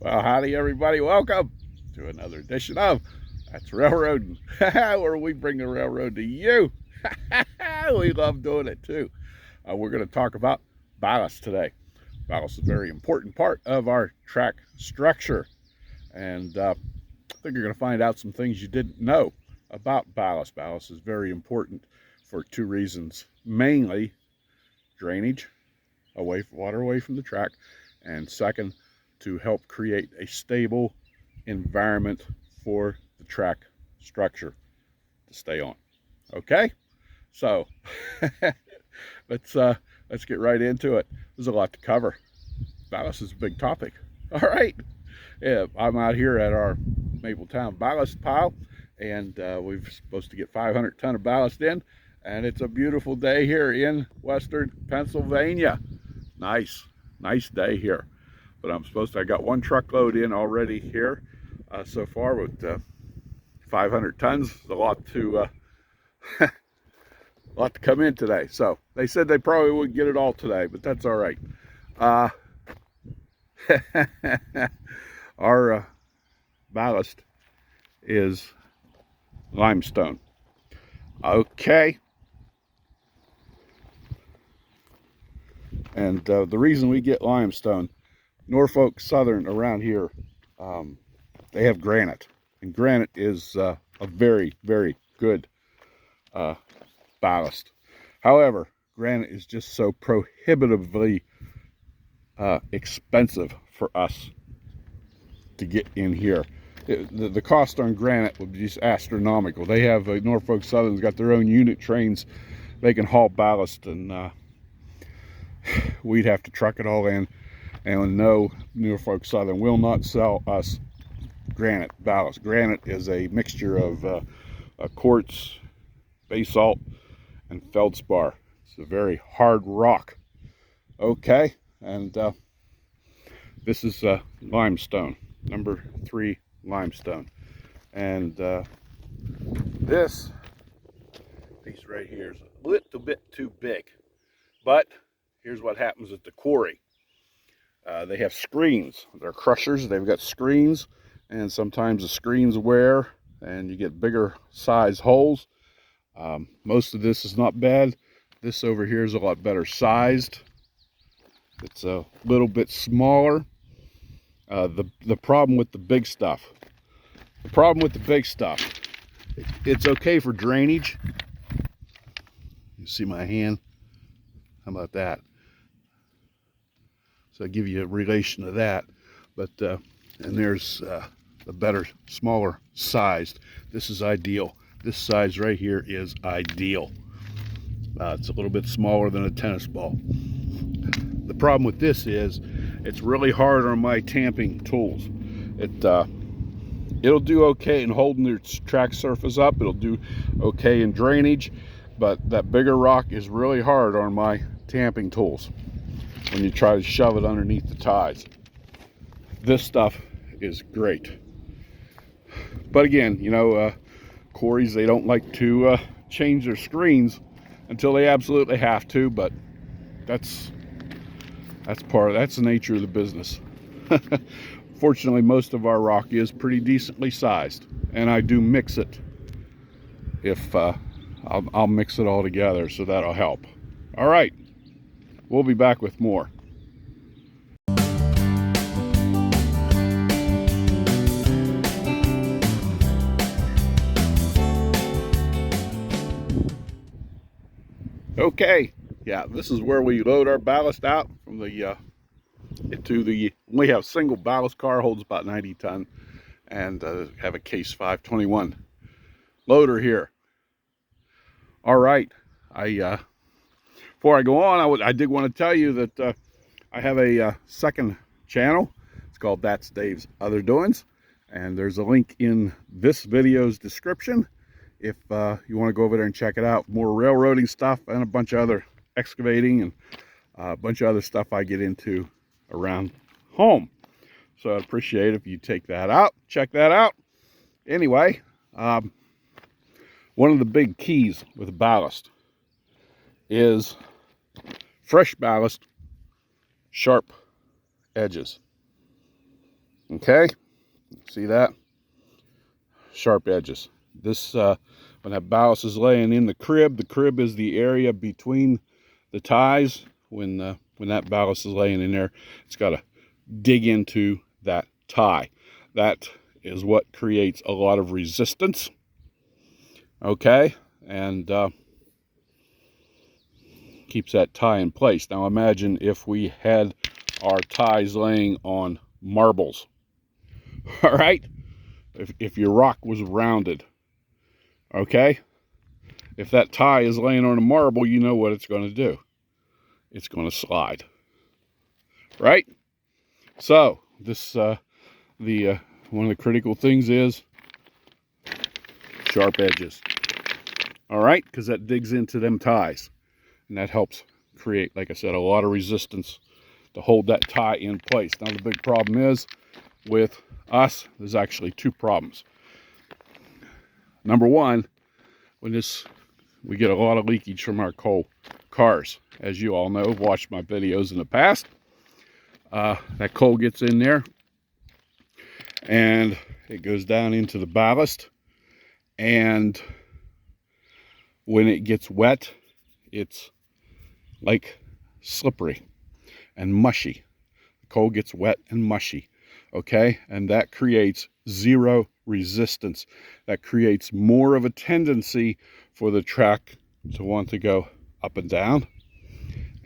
Well, howdy everybody. Welcome to another edition of That's Railroading, where we bring the railroad to you. We love doing it too. We're going to talk about ballast today. Ballast is a very important part of our track structure. And I think you're going to find out some things you didn't know about ballast. Ballast is very important for two reasons. Mainly drainage, water away from the track, and second, to help create a stable environment for the track structure to stay on. Okay, so let's get right into it. There's a lot to cover. Ballast is a big topic. All right, yeah, I'm out here at our Mapletown ballast pile, and we're supposed to get 500 ton of ballast in, and it's a beautiful day here in western Pennsylvania. Nice day here. But I got one truckload in already here so far with 500 tons. A lot to come in today. So they said they probably wouldn't get it all today, but that's all right. Our ballast is limestone. Okay. And the reason we get limestone, Norfolk Southern around here, they have granite, and granite is a very, very good ballast. However, granite is just so prohibitively expensive for us to get in here. The cost on granite would be just astronomical. They have Norfolk Southern's got their own unit trains. They can haul ballast, and we'd have to truck it all in. And no, Norfolk Southern will not sell us granite ballast. Granite is a mixture of quartz, basalt, and feldspar. It's a very hard rock. Okay, and this is limestone, number 3 limestone. And this piece right here is a little bit too big. But here's what happens at the quarry. They have screens. They're crushers. They've got screens, and sometimes the screens wear and you get bigger size holes. Most of this is not bad. This over here is a lot better sized. It's a little bit smaller. The problem with the big stuff, it's okay for drainage. You see my hand? How about that? So I give you a relation of that, but and there's the better, smaller sized. This is ideal. This size right here is ideal. It's a little bit smaller than a tennis ball. The problem with this is it's really hard on my tamping tools. It'll do okay in holding the track surface up. It'll do okay in drainage, but that bigger rock is really hard on my tamping tools when you try to shove it underneath the ties. This stuff is great. But again, you know, quarries, they don't like to change their screens until they absolutely have to, but that's the nature of the business. Fortunately, most of our rock is pretty decently sized, and I do mix it. If I'll mix it all together, so that'll help. All right. We'll be back with more. Okay, yeah, this is where we load our ballast out from the we have single ballast car, holds about 90 ton, and have a case 521 loader here. All right, before I go on, I did want to tell you that I have a second channel. It's called That's Dave's Other Doings, and there's a link in this video's description if you want to go over there and check it out. More railroading stuff and a bunch of other excavating and a bunch of other stuff I get into around home. So I'd appreciate it if you check that out. Anyway, one of the big keys with ballast is fresh ballast, sharp edges. Okay, see that? Sharp edges. This, when that ballast is laying in the crib is the area between the ties. When that ballast is laying in there, it's got to dig into that tie. That is what creates a lot of resistance. Okay, and keeps that tie in place. Now imagine if we had our ties laying on marbles. All right, if your rock was rounded, okay, if that tie is laying on a marble, you know what it's going to do. It's going to slide, right? So this one of the critical things is sharp edges. All right, because that digs into them ties, and that helps create, like I said, a lot of resistance to hold that tie in place. Now the big problem is with us, there's actually two problems. Number one, when we get a lot of leakage from our coal cars. As you all know, watched my videos in the past. That coal gets in there and it goes down into the ballast, and when it gets wet, it's like slippery and mushy. The coal gets wet and mushy, okay? And that creates zero resistance. That creates more of a tendency for the track to want to go up and down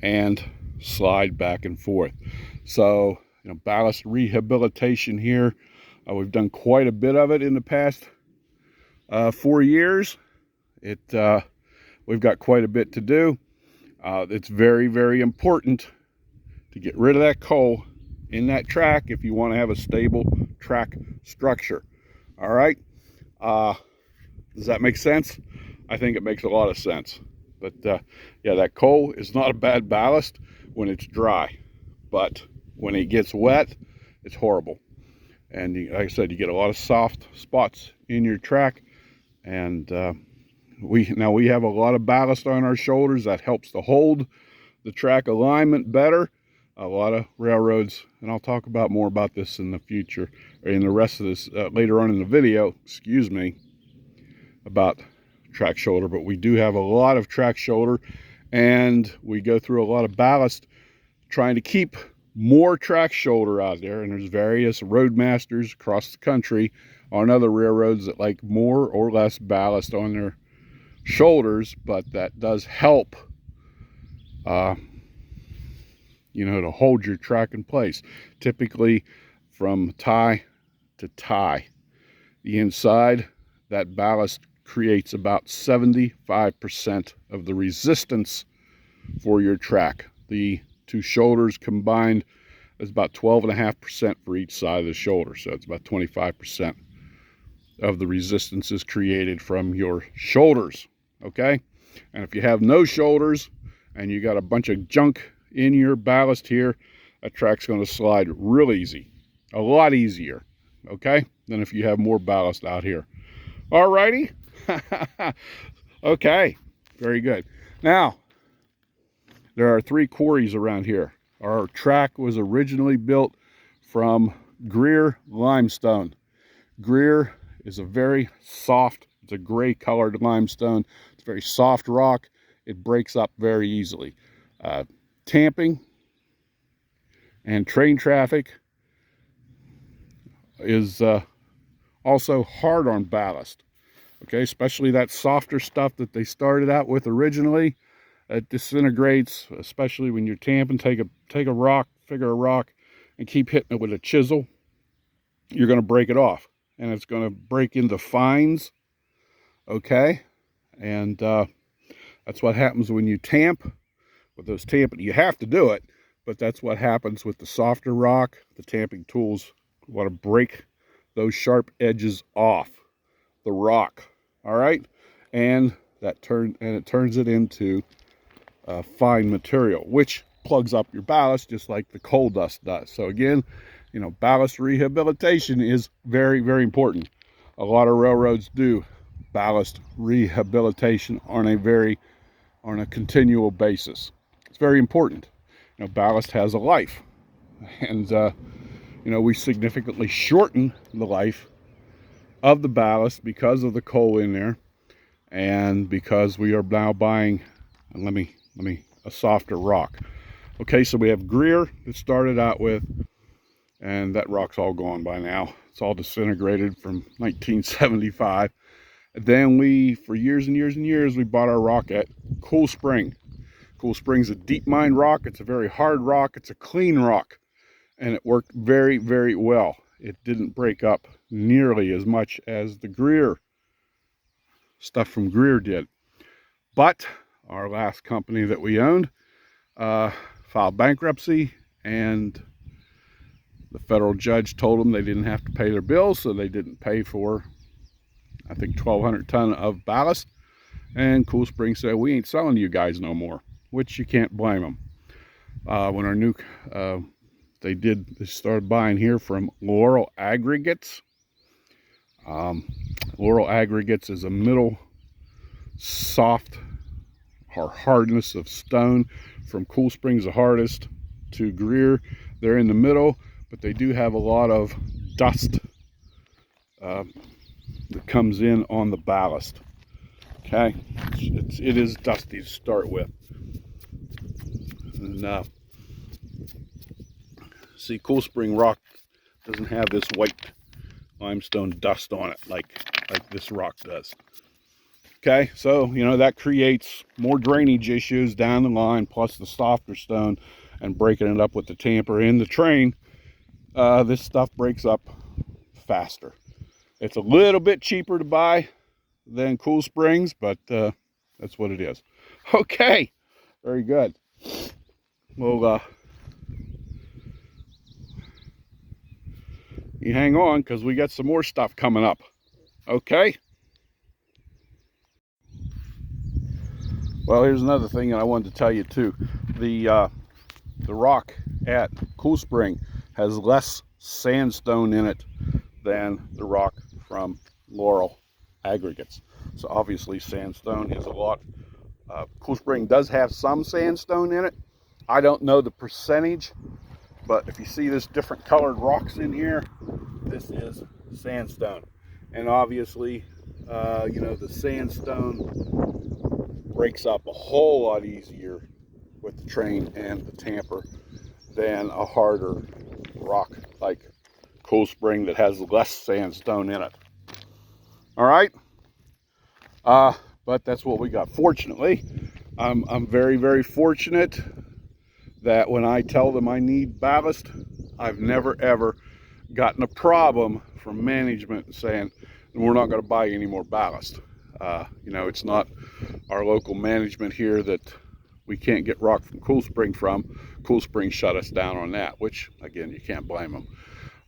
and slide back and forth. So, ballast rehabilitation here, we've done quite a bit of it in the past 4 years. We've got quite a bit to do. It's very, very important to get rid of that coal in that track if you want to have a stable track structure. All right, does that make sense? I think it makes a lot of sense. But yeah, that coal is not a bad ballast when it's dry, but when it gets wet, it's horrible. And like I said, you get a lot of soft spots in your track. And we have a lot of ballast on our shoulders that helps to hold the track alignment better. A lot of railroads, and I'll talk about more about this in the future, or in the rest of this later on in the video, excuse me, about track shoulder. But we do have a lot of track shoulder, and we go through a lot of ballast trying to keep more track shoulder out there. And there's various roadmasters across the country on other railroads that like more or less ballast on their shoulders, but that does help to hold your track in place. Typically from tie to tie, the inside, that ballast creates about 75% of the resistance for your track. The two shoulders combined is about 12.5% for each side of the shoulder, so it's about 25% of the resistance is created from your shoulders. Okay, and if you have no shoulders and you got a bunch of junk in your ballast here, that track's going to slide real easy, a lot easier, okay, than if you have more ballast out here. Alrighty. Okay, very good. Now there are 3 quarries around here. Our track was originally built from Greer limestone. Greer is a very soft, it's a gray colored limestone. It's a very soft rock. It breaks up very easily. Tamping and train traffic is also hard on ballast. Okay, especially that softer stuff that they started out with originally. It disintegrates, especially when you're tamping. Take a rock, figure a rock, and keep hitting it with a chisel. You're going to break it off, and it's going to break into fines. Okay, and that's what happens when you tamp with those tamping. You have to do it, but that's what happens with the softer rock. The tamping tools want to break those sharp edges off the rock. All right, and it turns it into fine material, which plugs up your ballast just like the coal dust does. So again, ballast rehabilitation is very, very important. A lot of railroads do ballast rehabilitation on a continual basis. It's very important. Ballast has a life, and you know, we significantly shorten the life of the ballast because of the coal in there, and because we are now buying, let me a softer rock. Okay, so we have Greer that started out with, and that rock's all gone by now. It's all disintegrated from 1975. Then we, for years and years and years, we bought our rock at Cool Spring. Cool Spring's a deep mine rock. It's a very hard rock. It's a clean rock, and it worked very, very well. It didn't break up nearly as much as the Greer stuff from Greer did. But our last company that we owned filed bankruptcy, and the federal judge told them they didn't have to pay their bills, so they didn't pay for, I think, 1,200 ton of ballast. And Cool Spring said, we ain't selling to you guys no more, which you can't blame them. When our new, they started buying here from Laurel Aggregates. Laurel Aggregates is a middle soft or hardness of stone. From Cool Springs the hardest to Greer, they're in the middle, but they do have a lot of dust that comes in on the ballast. Okay, it is dusty to start with. And see, Cool Spring rock doesn't have this white limestone dust on it like this rock does. Okay, so you know that creates more drainage issues down the line, plus the softer stone and breaking it up with the tamper in the train. This stuff breaks up faster. It's a little bit cheaper to buy than Cool Springs, but that's what it is. Okay, very good. Well, you hang on, because we got some more stuff coming up. Okay. Well, here's another thing that I wanted to tell you too. The rock at Cool Spring has less sandstone in it than the rock from Laurel Aggregates. So obviously sandstone is a lot. Cool Spring does have some sandstone in it. I don't know the percentage, but if you see this different colored rocks in here, this is sandstone. And obviously, you know, the sandstone breaks up a whole lot easier with the train and the tamper than a harder rock like Cool Spring that has less sandstone in it. All right, but that's what we got. Fortunately, I'm very, very fortunate that when I tell them I need ballast, I've never ever gotten a problem from management saying we're not going to buy any more ballast. You know, it's not our local management here that we can't get rock from Cool Spring from. Cool Spring shut us down on that, which again, you can't blame them.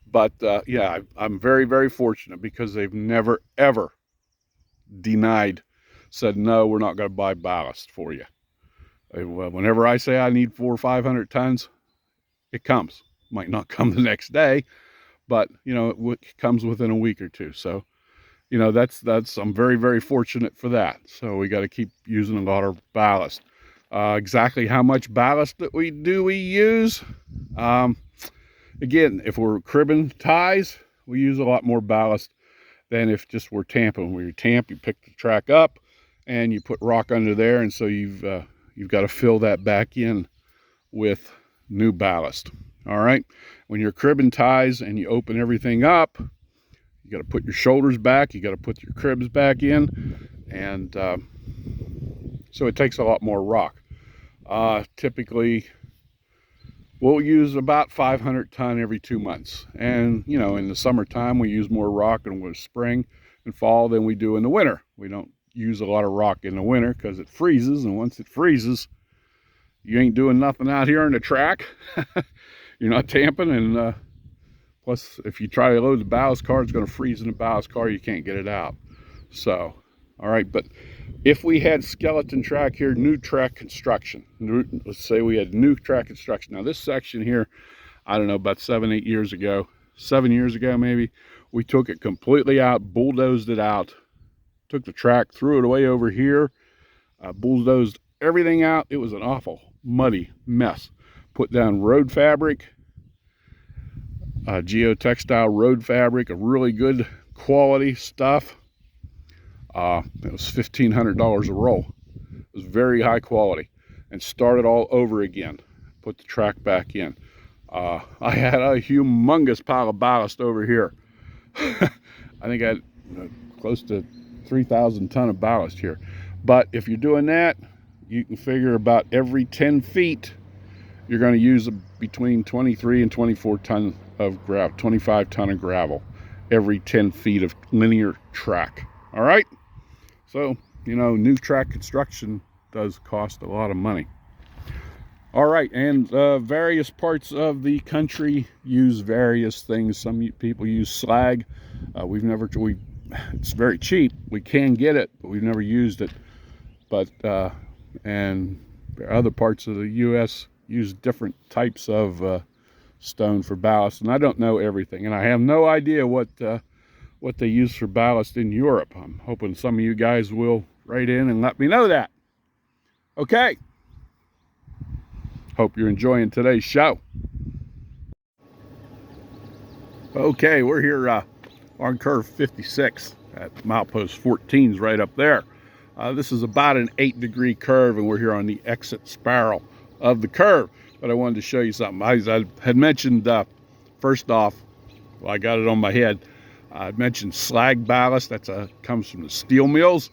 But yeah, I'm very, very fortunate because they've never ever said no, we're not going to buy ballast for you. Whenever I say I need 400 or 500 tons, it comes. Might not come the next day, but you know, it comes within a week or two. So you know, that's I'm very, very fortunate for that. So we got to keep using a lot of ballast. Exactly how much ballast that we use? Again, if we're cribbing ties, we use a lot more ballast than if just we're tamping. When you tamp, you pick the track up and you put rock under there, and so you've got to fill that back in with new ballast. All right, when you're cribbing ties and you open everything up, you got to put your shoulders back, you got to put your cribs back in, and so it takes a lot more rock. Typically, we'll use about 500 ton every 2 months. And, you know, in the summertime, we use more rock in the spring and fall than we do in the winter. We don't use a lot of rock in the winter because it freezes, and once it freezes, you ain't doing nothing out here on the track. You're not tamping, and plus, if you try to load the ballast car, it's going to freeze in the ballast car. You can't get it out. So, all right. But if we had skeleton track here, new track construction, let's say we had new track construction. Now, this section here, I don't know, about 7 years ago maybe, we took it completely out, bulldozed it out, took the track, threw it away over here, bulldozed everything out. It was an awful muddy mess. Put down road fabric, geotextile road fabric, a really good quality stuff. It was $1,500 a roll. It was very high quality, and started all over again. Put the track back in. I had a humongous pile of ballast over here. I think I had close to 3,000 ton of ballast here. But if you're doing that, you can figure about every 10 feet, you're going to use between 23 and 24 ton of gravel, 25 ton of gravel, every 10 feet of linear track. All right. So, you know, new track construction does cost a lot of money. All right, and various parts of the country use various things. Some people use slag. It's very cheap. We can get it, but we've never used it. But and other parts of the U.S. use different types of stone for ballast, and I don't know everything, and I have no idea what they use for ballast in Europe. I'm hoping some of you guys will write in and let me know that. Okay. Hope you're enjoying today's show. Okay, we're here on curve 56 at milepost 14's right up there. This is about an 8-degree curve, and we're here on the exit spiral of the curve. But I wanted to show you something. I had mentioned, first off, well, I got it on my head. I mentioned slag ballast. That's comes from the steel mills,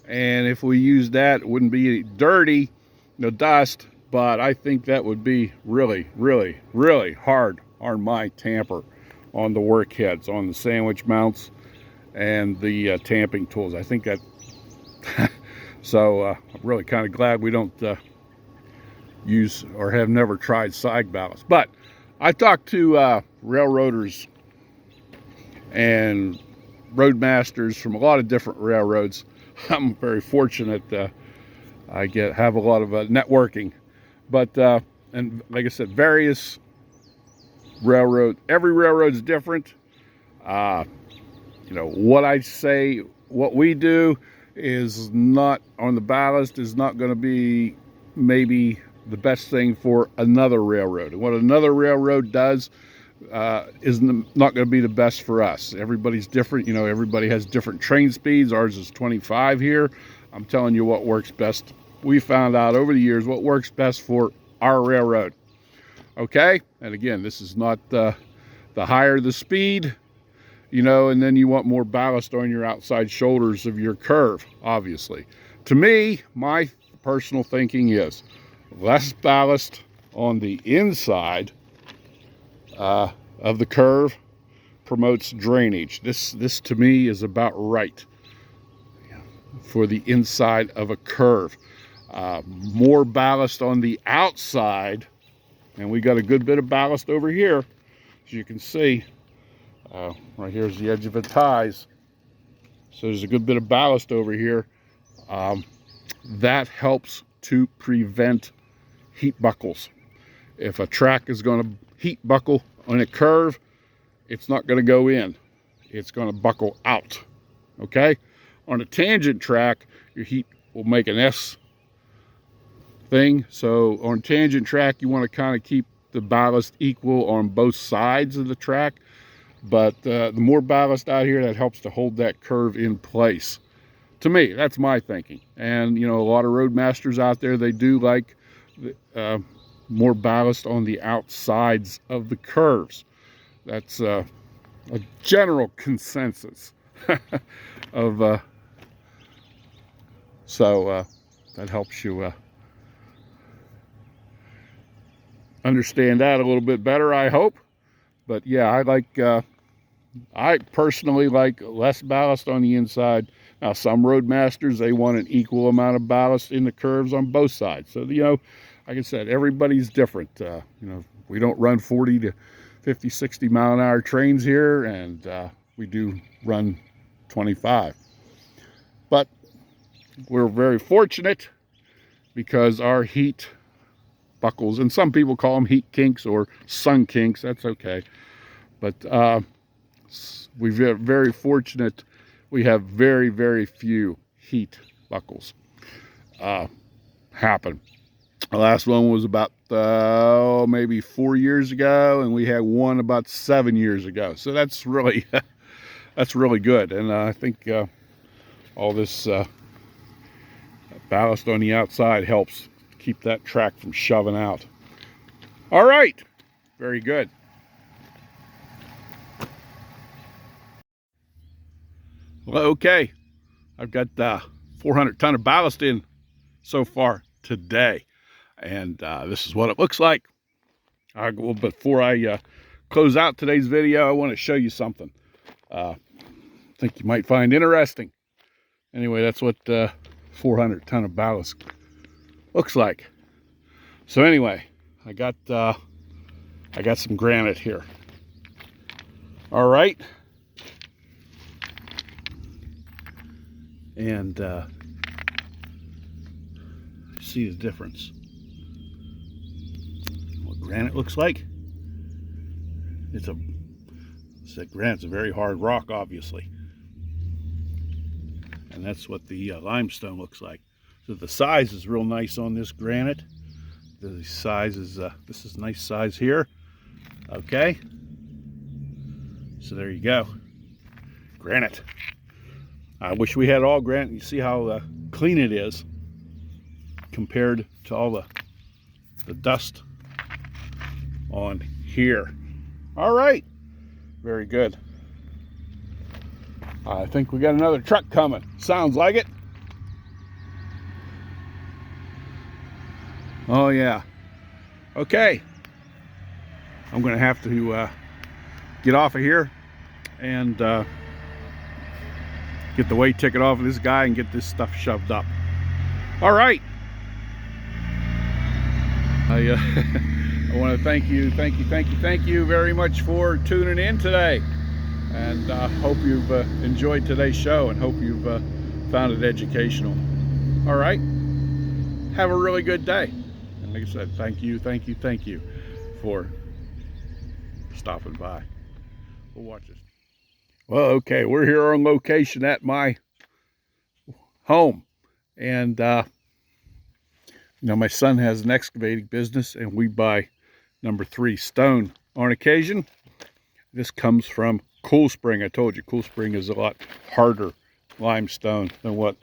and if we use that, it wouldn't be dirty, no dust. But I think that would be really, really, really hard on my tamper, on the work heads, on the sandwich mounts, and the tamping tools. I think that, so I'm really kind of glad we don't use or have never tried slag ballast. But I talked to railroaders and roadmasters from a lot of different railroads. I'm very fortunate. I have a lot of networking. But, and like I said, various railroad, every railroad's different. You know, what we do is not, on the ballast, is not going to be maybe the best thing for another railroad. And what another railroad does is not going to be the best for us. Everybody's different. You know, everybody has different train speeds. Ours is 25 here. I'm telling you what works best. We found out over the years what works best for our railroad. Okay, and again, this is not the higher the speed, you know, and then you want more ballast on your outside shoulders of your curve, obviously. To me, my personal thinking is less ballast on the inside of the curve promotes drainage. This to me is about right for the inside of a curve. More ballast on the outside, and we got a good bit of ballast over here, as you can see. Right here's the edge of the ties, so there's a good bit of ballast over here. That helps to prevent heat buckles. If a track is going to heat buckle on a curve, it's not going to go in, it's going to buckle out. Okay, on a tangent track, your heat will make an S thing. So on tangent track, you want to kind of keep the ballast equal on both sides of the track, but the more ballast out here, that helps to hold that curve in place. To me, that's my thinking. And you know, a lot of roadmasters out there, they do like more ballast on the outsides of the curves. That's a general consensus of so that helps you understand that a little bit better, I hope. But yeah, I personally like less ballast on the inside. Now, some roadmasters, they want an equal amount of ballast in the curves on both sides. So, you know, like I said, everybody's different. You know, we don't run 40 to 50, 60 mile an hour trains here, and we do run 25. But we're very fortunate because our heat buckles, and some people call them heat kinks or sun kinks, that's okay. But we're very fortunate. We have very, very few heat buckles happen. The last one was about maybe 4 years ago, and we had one about 7 years ago. So that's really that's really good. And I think all this ballast on the outside helps keep that track from shoving out. All right, very good. Well, okay, I've got 400 ton of ballast in so far today, and this is what it looks like. Well, before I close out today's video, I want to show you something I think you might find interesting. Anyway, that's what 400 ton of ballast looks like. So anyway, I got some granite here. All right, and see the difference. What granite looks like. Granite's a very hard rock, obviously, and that's what the limestone looks like. So the size is real nice on this granite. The size is this is a nice size here. Okay, so there you go, granite. I wish we had all granite. You see how clean it is compared to all the dust on here. All right, very good. I think we got another truck coming. Sounds like it. Oh yeah. Okay, I'm gonna have to get off of here and get the weight ticket off of this guy and get this stuff shoved up. All right. I want to thank you very much for tuning in today, and hope you've enjoyed today's show, and hope you've found it educational. All right, have a really good day, and like I said, thank you for stopping by. We'll watch this. Well, okay, we're here on location at my home, and you know, my son has an excavating business, and we buy #3 stone on occasion. This comes from Cool Spring. I told you Cool Spring is a lot harder limestone than what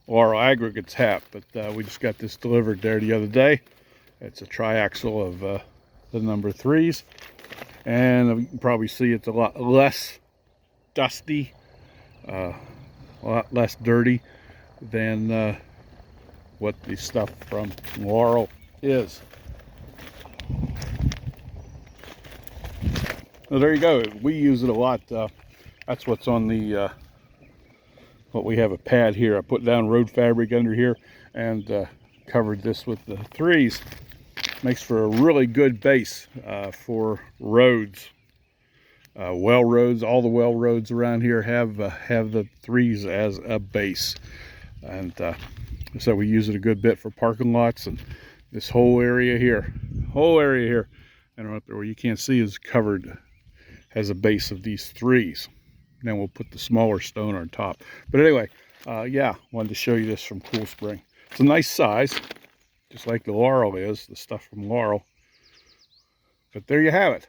Laurel aggregates have, but we just got this delivered there the other day. It's a triaxle of the #3s, and you can probably see it's a lot less dusty, a lot less dirty than what the stuff from Laurel is. Well, there you go. We use it a lot. That's what's on the what we have a pad here. I put down road fabric under here and covered this with the 3s. Makes for a really good base for roads, well roads. All the well roads around here have the 3s as a base, and so we use it a good bit for parking lots, and this whole area here, and up there where you can't see is covered, has a base of these 3s. Then we'll put the smaller stone on top. But anyway, yeah, wanted to show you this from Cool Spring. It's a nice size, just like the Laurel is, the stuff from Laurel. But there you have it.